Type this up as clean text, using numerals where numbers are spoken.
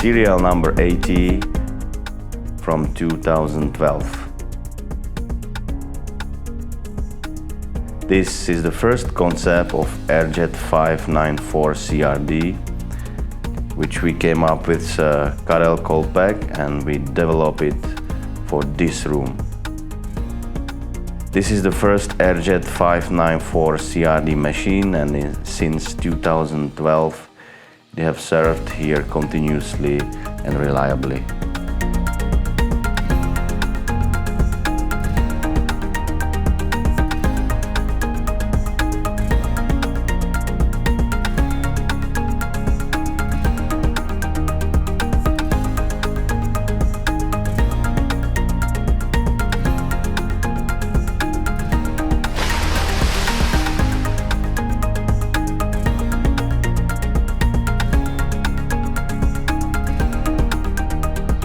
serial number 80 from 2012. This is the first concept of AirJet 594 CRD, which we came up with Karl Kolpek, and we developed it for this room. This is the first AirJet 594 CRD machine, and since 2012 they have served here continuously and reliably.